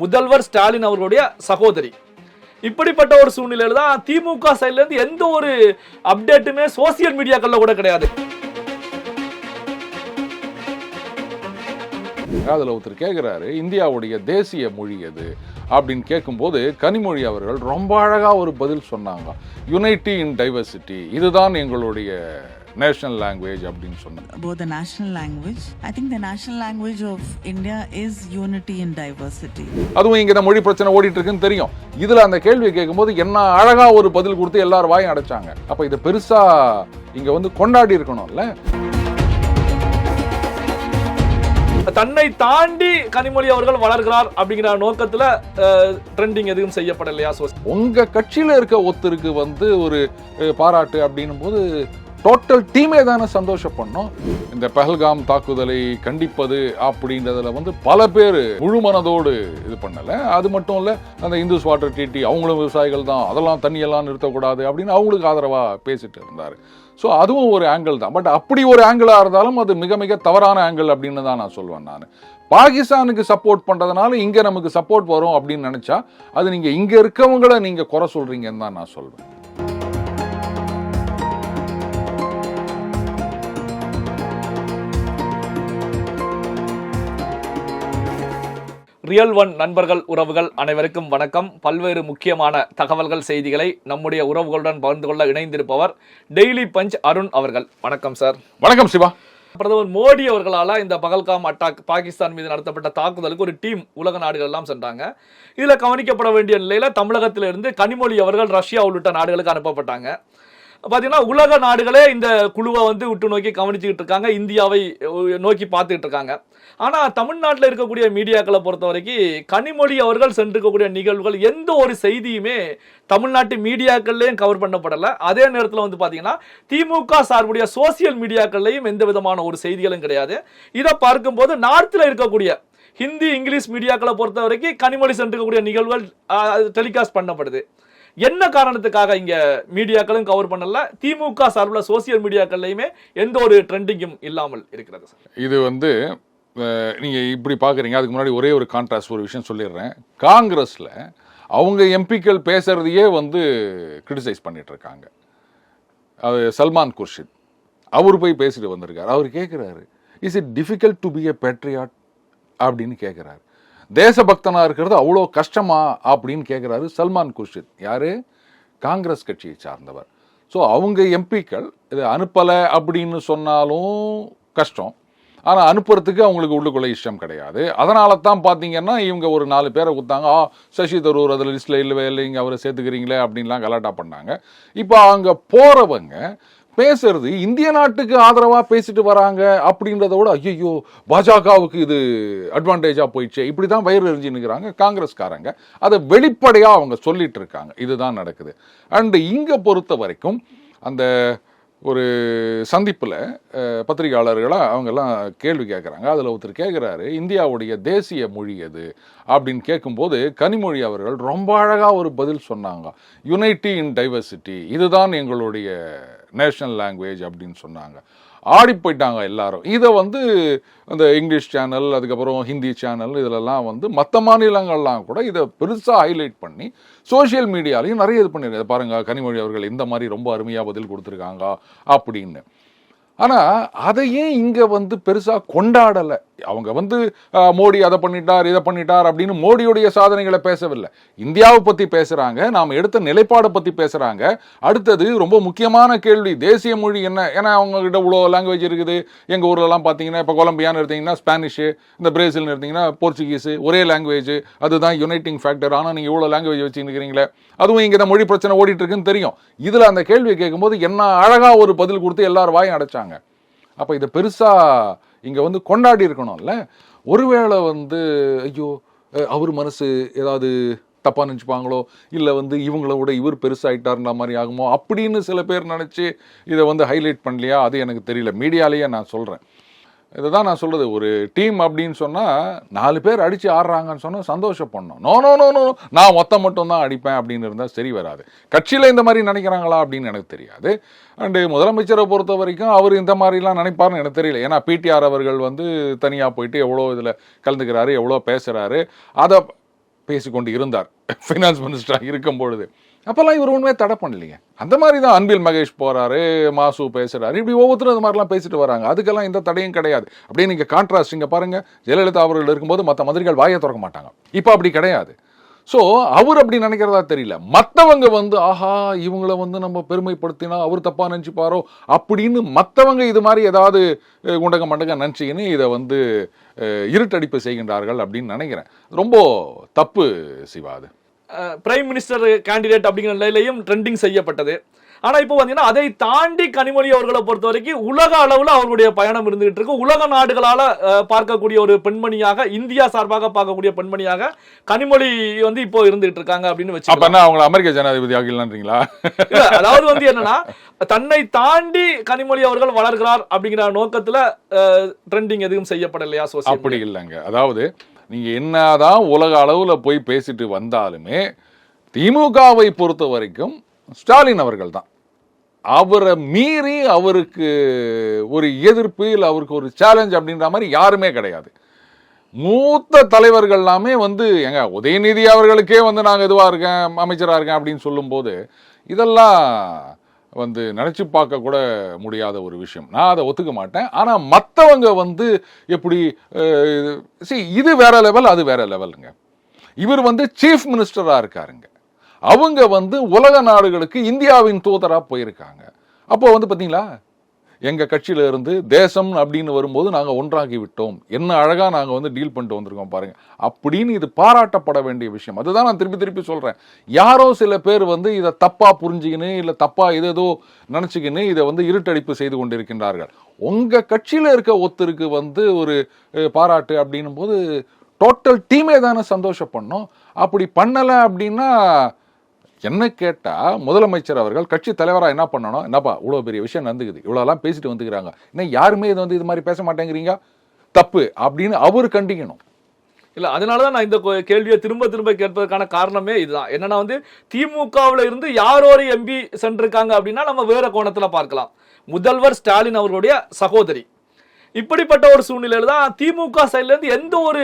முதல்வர் ஸ்டாலின் அவர்களுடைய சகோதரி. இப்படிப்பட்ட ஒரு சூழ்நிலையில தான் திமுக சைட்ல இருந்து எந்த ஒரு அப்டேட்டுமே சோசியல் மீடியாக்கள்ல கூட கிடையாது. அதில் ஒருத்தர் கேட்குறாரு, இந்தியாவுடைய தேசிய மொழி எது அப்படின்னு கேட்கும்போது கனிமொழி அவர்கள் ரொம்ப அழகாக ஒரு பதில் சொன்னாங்க. யுனைட்டி இன் டைவர்சிட்டி, இதுதான் எங்களுடைய நேஷனல் லாங்குவேஜ் அப்படின்னு சொன்னாங்க. About the national language, I think the national language of India is unity in diversity. அதுவும் இங்கே இந்த மொழி பிரச்சனை ஓடிட்டு இருக்குன்னு தெரியும். இதில் அந்த கேள்வியை கேட்கும்போது என்ன அழகா ஒரு பதில் கொடுத்து எல்லாரும் வாயும் அடைச்சாங்க. அப்போ இதை பெருசா இங்க வந்து கொண்டாடி இருக்கணும்ல. தன்னை தாண்டி கனிமொழி அவர்கள் வளர்கிறார் அப்படிங்கிற நோக்கத்துல ட்ரெண்டிங் எதுவும் செய்யப்படலையா? உங்க கட்சியில இருக்க ஒருத்தருக்கு வந்து ஒரு பாராட்டு அப்படின்னும் போது டோட்டல் டீமே தானே சந்தோஷப்படணும். இந்த பஹல்காம் தாக்குதலை கண்டிப்பது அப்படின்றதுல வந்து பல பேர் முழு மனதோடு இது பண்ணல. அது மட்டும் இல்ல, அந்த இந்துஸ் வாட்டர் ட்ரீட்டி அவங்களும் விவசாயிகள் தான், அதெல்லாம் தண்ணியெல்லாம் நிறுத்தக்கூடாது அப்படின்னு அவங்களுக்கு ஆதரவா பேசிட்டு இருந்தாரு. ஸோ அதுவும் ஒரு ஆங்கிள் தான். பட் அப்படி ஒரு ஆங்கிளாக இருந்தாலும் அது மிக மிக தவறான ஆங்கிள் அப்படின்னு தான் நான் சொல்வேன். நான் பாகிஸ்தானுக்கு சப்போர்ட் பண்ணுறதுனால இங்கே நமக்கு சப்போர்ட் வரும் அப்படின்னு நினச்சா அது நீங்கள் இங்கே இருக்கவங்களை நீங்கள் குறை சொல்கிறீங்கன்னு தான் நான் சொல்வேன். ரியல் ஒன் நண்பர்கள், உறவுகள் அனைவருக்கும் வணக்கம். பல்வேறு முக்கியமான தகவல்கள், செய்திகளை நம்முடைய உறவுகளுடன் பகிர்ந்து கொள்ள இணைந்திருப்பவர் டெய்லி பஞ்ச் அருண் அவர்கள். வணக்கம் சார். வணக்கம் சிவா. பிரதமர் மோடி அவர்களால் இந்த பகல்காம் அட்டாக், பாகிஸ்தான் மீது நடத்தப்பட்ட தாக்குதலுக்கு ஒரு டீம் உலக நாடுகள் எல்லாம் சென்றாங்க. இதில் கவனிக்கப்பட வேண்டிய நிலையில தமிழகத்திலிருந்து கனிமொழி அவர்கள் ரஷ்யா உள்ளிட்ட நாடுகளுக்கு அனுப்பப்பட்டாங்க. பார்த்தீங்கன்னா உலக நாடுகளே இந்த குழுவை வந்து உற்று நோக்கி கவனிச்சுக்கிட்டு இருக்காங்க, இந்தியாவை நோக்கி பார்த்துக்கிட்டு இருக்காங்க. ஆனால் தமிழ்நாட்டில் இருக்கக்கூடிய மீடியாக்களை பொறுத்த வரைக்கும் கனிமொழி அவர்கள் சென்றிருக்கக்கூடிய நிகழ்வுகள் எந்த ஒரு செய்தியுமே தமிழ்நாட்டு மீடியாக்கள்லையும் கவர் பண்ணப்படலை. அதே நேரத்தில் வந்து பார்த்தீங்கன்னா திமுக சார்புடைய சோசியல் மீடியாக்கள்லையும் எந்த விதமான ஒரு செய்திகளும் கிடையாது. இதை பார்க்கும்போது நார்த்தில் இருக்கக்கூடிய ஹிந்தி, இங்கிலீஷ் மீடியாக்களை பொறுத்த வரைக்கும் கனிமொழி சென்றிருக்கக்கூடிய நிகழ்வுகள் டெலிகாஸ்ட் பண்ணப்படுது. என்ன காரணத்துக்காக இங்க மீடியாக்களும் கவர் பண்ணல, திமுக சார்பில் சோசியல் மீடியாக்கள்லையுமே எந்த ஒரு ட்ரெண்டிங்கும் இல்லாமல் இருக்கிறது சார்? இது வந்து நீங்க இப்படி பாக்குறீங்க. அதுக்கு முன்னாடி ஒரே ஒரு கான்ட்ராஸ்ட் ஒரு விஷயம் சொல்லிடுறேன். காங்கிரஸ்ல அவங்க எம்பிக்கள் பேசுறதையே வந்து கிரிட்டிசைஸ் பண்ணிட்டு இருக்காங்க. அது சல்மான் குர்ஷித் அவர் போய் பேசிட்டு வந்திருக்காரு. அவர் கேட்கிறாரு, is it difficult to be a patriot அப்படின்னு கேட்கிறாரு. தேசபக்தனா இருக்கிறது அவ்வளோ கஷ்டமா அப்படின்னு கேட்குறாரு சல்மான் குர்ஷித். யாரு? காங்கிரஸ் கட்சியை சார்ந்தவர். ஸோ அவங்க எம்பிக்கள் இது அனுப்பலை அப்படின்னு சொன்னாலும் கஷ்டம், ஆனால் அனுப்புறதுக்கு அவங்களுக்கு உள்ளுக்குள்ள இஷ்டம் கிடையாது. அதனால தான் பார்த்தீங்கன்னா இவங்க ஒரு 4 பேரை கொடுத்தாங்க. சசி தரூர் அதில் லிஸ்ட்டில் இல்லவே இல்லை, இங்கே அவரை சேர்த்துக்கிறீங்களே அப்படின்லாம் கலாட்டா பண்ணாங்க. இப்போ அங்கே போகிறவங்க பேசுறது இந்திய நாட்டுக்கு ஆதரவா பேசிட்டு வராங்க அப்படின்றத விட ஐயோ பாஜகவுக்கு இது அட்வான்டேஜா போயிடுச்சு இப்படிதான் வயிறு எரிஞ்சு நிற்கிறாங்க காங்கிரஸ்காரங்க. அதை வெளிப்படையா அவங்க சொல்லிட்டு இருக்காங்க. இதுதான் நடக்குது. அண்ட் இங்க பொறுத்த வரைக்கும் அந்த ஒரு சந்திப்புல பத்திரிகையாளர்களாக அவங்கெல்லாம் கேள்வி கேட்குறாங்க. அதில் ஒருத்தர் கேட்குறாரு, இந்தியாவுடைய தேசிய மொழி எது அப்படின்னு கேட்கும்போது கனிமொழி அவர்கள் ரொம்ப அழகாக ஒரு பதில் சொன்னாங்க. யுனைட்டி இன் டைவர்சிட்டி, இதுதான் எங்களுடைய நேஷனல் லாங்குவேஜ் அப்படின்னு சொன்னாங்க. ஆடி போயிட்டாங்க எல்லாரும். இதை வந்து அந்த இங்கிலீஷ் சேனல், அதுக்கப்புறம் ஹிந்தி சேனல், இதிலெல்லாம் வந்து மற்ற மாநிலங்கள்லாம் கூட இதை பெருசாக ஹைலைட் பண்ணி சோசியல் மீடியாலையும் நிறைய இது பண்ணியிருக்காங்க. பாருங்க, கனிமொழி அவர்கள் இந்த மாதிரி ரொம்ப அருமையாக பதில் கொடுத்துருக்காங்க அப்படின்னு. ஆனால் அதையே இங்கே வந்து பெருசாக கொண்டாடலை. அவங்க வந்து மோடி அதை பண்ணிட்டார் இதை பண்ணிட்டார் அப்படின்னு மோடியுடைய சாதனைகளை பேசவில்லை. இந்தியாவை பற்றி பேசுகிறாங்க, நாம் எடுத்த நிலைப்பாடை பற்றி பேசுகிறாங்க. அடுத்தது ரொம்ப முக்கியமான கேள்வி, தேசிய மொழி என்ன? ஏன்னா அவங்ககிட்ட இவ்வளோ லாங்குவேஜ் இருக்குது. எங்கள் ஊர்லலாம் பார்த்தீங்கன்னா இப்போ கொலம்பியான்னு எடுத்தீங்கன்னா ஸ்பானிஷு, இந்த பிரேசில்னு எடுத்தீங்கன்னா போர்ச்சுகீஸு, ஒரே லாங்குவேஜ், அதுதான் யுனைட்டிங் ஃபேக்டர். ஆனால் நீங்கள் இவ்வளோ லாங்குவேஜ் வச்சுருக்கிறீங்களே, அதுவும் இங்கே இந்த மொழி பிரச்சனை ஓடிட்டு இருக்குன்னு தெரியும். இதில் அந்த கேள்வியை கேட்கும்போது என்ன அழகாக ஒரு பதில் கொடுத்து எல்லாரும் வாயும் அடைச்சாங்க. அப்போ இதை பெருசாக இங்கே வந்து கொண்டாடி இருக்கணும்ல. ஒருவேளை வந்து ஐயோ அவர் மனசு ஏதாவது தப்பாக நினச்சிப்பாங்களோ, இல்லை வந்து இவங்கள விட இவர் பெருசாகிட்டார்ன்ற மாதிரி ஆகுமோ அப்படின்னு சில பேர் நினச்சி இதை வந்து ஹைலைட் பண்ணலையா, அது எனக்கு தெரியல. மீடியாலேயே நான் சொல்கிறேன். இதை தான் நான் சொல்கிறது. ஒரு டீம் அப்படின்னு சொன்னால் 4 பேர் அடித்து ஆடுறாங்கன்னு சொன்னால் சந்தோஷப்படணும். நோ நோ நோ நோ நான் மொத்தம் மட்டும் தான் அடிப்பேன் அப்படின்னு இருந்தால் சரி வராது. கட்சியில் இந்த மாதிரி நினைக்கிறாங்களா அப்படின்னு எனக்கு தெரியாது. அண்டு முதலமைச்சரை பொறுத்த வரைக்கும் அவர் இந்த மாதிரிலாம் நினைப்பார்னு எனக்கு தெரியல. ஏன்னா பிடிஆர் அவர்கள் வந்து தனியாக போயிட்டு எவ்வளோ இதில் கலந்துக்கிறாரு, எவ்வளோ பேசுகிறாரு. அதை பேசிக்கொண்டு இருந்தார் ஃபைனான்ஸ் மினிஸ்டராக இருக்கும் பொழுது. அப்போல்லாம் இவர் ஒன்றுமே தடை பண்ணலைங்க. அந்த மாதிரி தான் அன்பில் மகேஷ் போகிறாரு, மாசு பேசுகிறாரு, இப்படி ஒவ்வொருத்தரும் அது மாதிரிலாம் பேசிட்டு வராங்க. அதுக்கெல்லாம் எந்த தடையும் கிடையாது. அப்படியே நீங்கள் கான்ட்ராஸ்ட் இங்கே பாருங்கள், ஜெயலலிதா அவர்கள் இருக்கும்போது மற்ற மந்திரிகள் வாயை திறக்க மாட்டாங்க. இப்போ அப்படி கிடையாது. ஸோ அவர் அப்படி நினைக்கிறதா தெரியல. மற்றவங்க வந்து ஆஹா இவங்களை வந்து நம்ம பெருமைப்படுத்தினா அவர் தப்பாக நினச்சிப்பாரோ அப்படின்னு மற்றவங்க இது மாதிரி ஏதாவது குண்டக மண்டக நினச்சிக்கின்னு இதை வந்து இருட்டடிப்பு செய்கின்றார்கள் அப்படின்னு நினைக்கிறேன். ரொம்ப தப்பு சிவா. அது பிரைம் மினிஸ்டர் கேண்டிடேட் அப்படிங்கிற நிலையிலையும் ட்ரெண்டிங் செய்யப்பட்டது. ஆனா இப்போ பாத்தீங்கன்னா அதை தாண்டி கனிமொழி அவர்களை பொறுத்த வரைக்கும் உலக அளவுல அவர்களுடைய பயணம் இருந்துகிட்டு இருக்கு. உலக நாடுகளால பார்க்கக்கூடிய ஒரு பெண்மணியாக, இந்தியா சார்பாக பார்க்கக்கூடிய பெண்மணியாக கனிமொழி வந்து இப்போ இருந்துகிட்டு இருக்காங்க அப்படின்னு வச்சு. அப்ப என்ன அவங்க அமெரிக்க ஜனாதிபதி ஆகிடலான்றீங்களா? அதாவது வந்து என்னன்னா தன்னை தாண்டி கனிமொழி அவர்கள் வளர்கிறார் அப்படிங்கிற நோக்கத்துல ட்ரெண்டிங் எதுவும் செய்யப்படலையா? அப்படி இல்லைங்க. அதாவது நீங்க என்னதான் உலக அளவுல போய் பேசிட்டு வந்தாலுமே திமுகவை பொறுத்த வரைக்கும் ஸ்டாலின் அவர்கள் தான். அவரை மீறி அவருக்கு ஒரு எதிர்ப்பு இல்லை அவருக்கு ஒரு சேலஞ்ச் அப்படின்ற மாதிரி யாருமே கிடையாது. மூத்த தலைவர்கள் எல்லாமே வந்து எங்க உதயநிதி அவர்களுக்கே வந்து நாங்கள் இதுவாக இருக்கேன், அமைச்சராக இருக்கேன் அப்படின்னு சொல்லும்போது இதெல்லாம் வந்து நினச்சி பார்க்க கூட முடியாத ஒரு விஷயம். நான் அதை ஒத்துக்க மாட்டேன். ஆனால் மற்றவங்க வந்து எப்படி இது வேற லெவல், அது வேற லெவலுங்க. இவர் வந்து சீஃப் மினிஸ்டராக இருக்காருங்க. அவங்க வந்து உலக நாடுகளுக்கு இந்தியாவின் தூதராக போயிருக்காங்க. அப்போ வந்து பார்த்தீங்களா எங்கள் கட்சியில இருந்து தேசம் அப்படின்னு வரும்போது நாங்கள் ஒன்றாகி விட்டோம், என்ன அழகாக நாங்கள் வந்து டீல் பண்ணிட்டு வந்திருக்கோம் பாருங்க அப்படின்னு இது பாராட்டப்பட வேண்டிய விஷயம். அதுதான் நான் திருப்பி திருப்பி சொல்கிறேன். யாரோ சில பேர் வந்து இதை தப்பாக புரிஞ்சுக்கின்னு இல்லை தப்பாக ஏதோ நினச்சிக்கின்னு இதை வந்து இருட்டடிப்பு செய்து கொண்டிருக்கின்றார்கள். உங்கள் கட்சியில் இருக்க ஒருத்தருக்கு வந்து ஒரு பாராட்டு அப்படின்னும் போது டோட்டல் டீமே தானே சந்தோஷப்படணும். அப்படி பண்ணலை அப்படின்னா என்ன கேட்டால் முதலமைச்சர் அவர்கள் கட்சி தலைவராக என்ன பண்ணணும், என்னப்பா இவ்வளோ பெரிய விஷயம் நடந்துக்குது, இவ்வளோலாம் பேசிட்டு வந்துக்கிறாங்க, இன்னும் யாருமே இது வந்து இது மாதிரி பேச மாட்டேங்கிறீங்க, தப்பு அப்படின்னு அவர் கண்டிக்கணும். இல்லை, அதனால தான் நான் இந்த கேள்வியை திரும்ப திரும்ப கேட்பதற்கான காரணமே இதுதான். என்னன்னா வந்து திமுகவில் இருந்து யாரோ ஒரு எம்பி சென்றிருக்காங்க அப்படின்னா நம்ம வேற கோணத்தில் பார்க்கலாம். முதல்வர் ஸ்டாலின் அவர்களுடைய சகோதரி. இப்படிப்பட்ட ஒரு சூழ்நிலையில தான் திமுக சைட்ல இருந்து எந்த ஒரு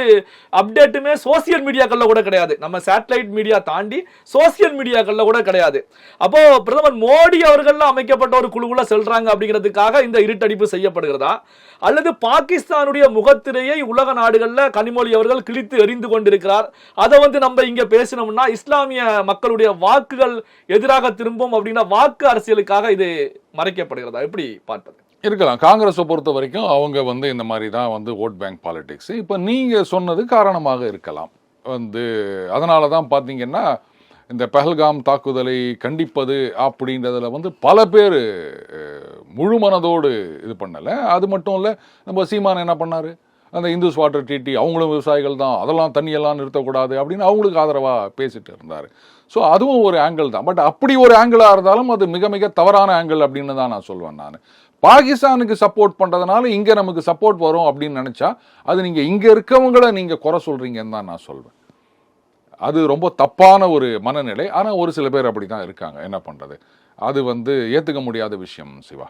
அப்டேட்டுமே சோசியல் மீடியாக்கள்ல கூட கிடையாது. நம்ம சேட்டலைட் மீடியா தாண்டி சோசியல் மீடியாக்கள்ல கூட கிடையாது. அப்போ பிரதமர் மோடி அவர்கள் அமைக்கப்பட்ட ஒரு குழுவுல செல்றாங்க அப்படிங்கிறதுக்காக இந்த இருட்டடிப்பு செய்யப்படுகிறதா, அல்லது பாகிஸ்தானுடைய முகத்திரையை உலக நாடுகள்ல கனிமொழி அவர்கள் கிழித்து எறிந்து கொண்டிருக்கிறார், அதை வந்து நம்ம இங்க பேசினோம்னா இஸ்லாமிய மக்களுடைய வாக்குகள் எதிராக திரும்பும் அப்படின்னா வாக்கு அரசியலுக்காக இது மறைக்கப்படுகிறதா, எப்படி பார்ப்பது? இருக்கலாம். காங்கிரஸை பொறுத்த வரைக்கும் அவங்க வந்து இந்த மாதிரி தான் வந்து ஓட் பேங்க் பாலிடிக்ஸ். இப்போ நீங்கள் சொன்னது காரணமாக இருக்கலாம். வந்து அதனால தான் பார்த்தீங்கன்னா இந்த பஹல்காம் தாக்குதலை கண்டிப்பது அப்படின்றதுல வந்து பல பேர் முழு மனதோடு இது பண்ணலை. அது மட்டும் இல்லை, நம்ம சீமான் என்ன பண்ணார், அந்த இந்துஸ் வாட்டர் ட்ரீட்டி அவங்களும் விவசாயிகள் தான், அதெல்லாம் தண்ணியெல்லாம் நிறுத்தக்கூடாது அப்படின்னு அவங்களுக்கு ஆதரவாக பேசிட்டு இருந்தார். ஸோ அதுவும் ஒரு ஆங்கிள் தான். பட் அப்படி ஒரு ஆங்கிளாக இருந்தாலும் அது மிக மிக தவறான ஆங்கிள் அப்படின்னு தான் நான் சொல்வேன். நான் பாகிஸ்தானுக்கு சப்போர்ட் பண்ணுறதுனால இங்கே நமக்கு சப்போர்ட் வரும் அப்படின்னு நினச்சா அது நீங்கள் இங்கே இருக்கவங்களை நீங்கள் குறை சொல்கிறீங்கன்னு தான் நான் சொல்வேன். அது ரொம்ப தப்பான ஒரு மனநிலை. ஆனால் ஒரு சில பேர் அப்படி தான் இருக்காங்க. என்ன பண்ணுறது, அது வந்து ஏற்றுக்க முடியாத விஷயம் சிவா.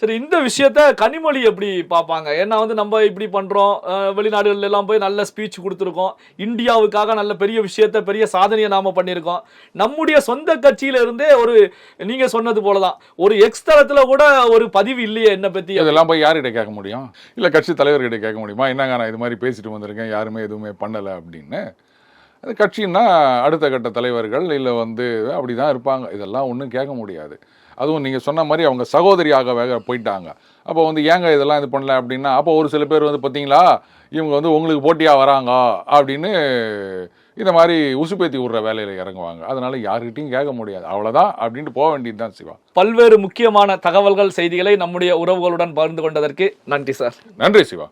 சரி, இந்த விஷயத்த கனிமொழி எப்படி பார்ப்பாங்க? ஏன்னா வந்து நம்ம இப்படி பண்றோம், வெளிநாடுகள் எல்லாம் போய் நல்ல ஸ்பீச் கொடுத்துருக்கோம், இந்தியாவுக்காக நல்ல பெரிய விஷயத்த பெரிய சாதனையை நாம பண்ணியிருக்கோம். நம்முடைய சொந்த கட்சியில இருந்தே ஒரு நீங்க சொன்னது போலதான் ஒரு எக்ஸ் தளத்துல கூட ஒரு பதிவு இல்லையே என்ன பத்தி. இதெல்லாம் போய் யார்கிட்ட கேட்க முடியும்? இல்லை கட்சி தலைவர்கிட்ட கேட்க முடியுமா? என்னங்க நான் இது மாதிரி பேசிட்டு வந்திருக்கேன், யாருமே எதுவுமே பண்ணலை அப்படின்னு. அது கட்சின்னா அடுத்த கட்ட தலைவர்கள் இல்லை வந்து அப்படி தான் இருப்பாங்க. இதெல்லாம் ஒன்றும் கேட்க முடியாது. அதுவும் நீங்கள் சொன்ன மாதிரி அவங்க சகோதரியாக வேக போயிட்டாங்க. அப்போ வந்து ஏங்க இதெல்லாம் இது பண்ணல அப்படின்னா, அப்போ ஒரு சில பேர் வந்து பார்த்தீங்களா இவங்க வந்து உங்களுக்கு போட்டியாக வராங்க அப்படின்னு இந்த மாதிரி உசுப்பேத்தி விடுற வேலையில் இறங்குவாங்க. அதனால யாருக்கிட்டையும் கேட்க முடியாது, அவ்வளோதான் அப்படின்ட்டு போக வேண்டியது தான் சிவா. பல்வேறு முக்கியமான தகவல்கள், செய்திகளை நம்முடைய உறவுகளுடன் பகிர்ந்து கொண்டதற்கு நன்றி சார். நன்றி சிவா.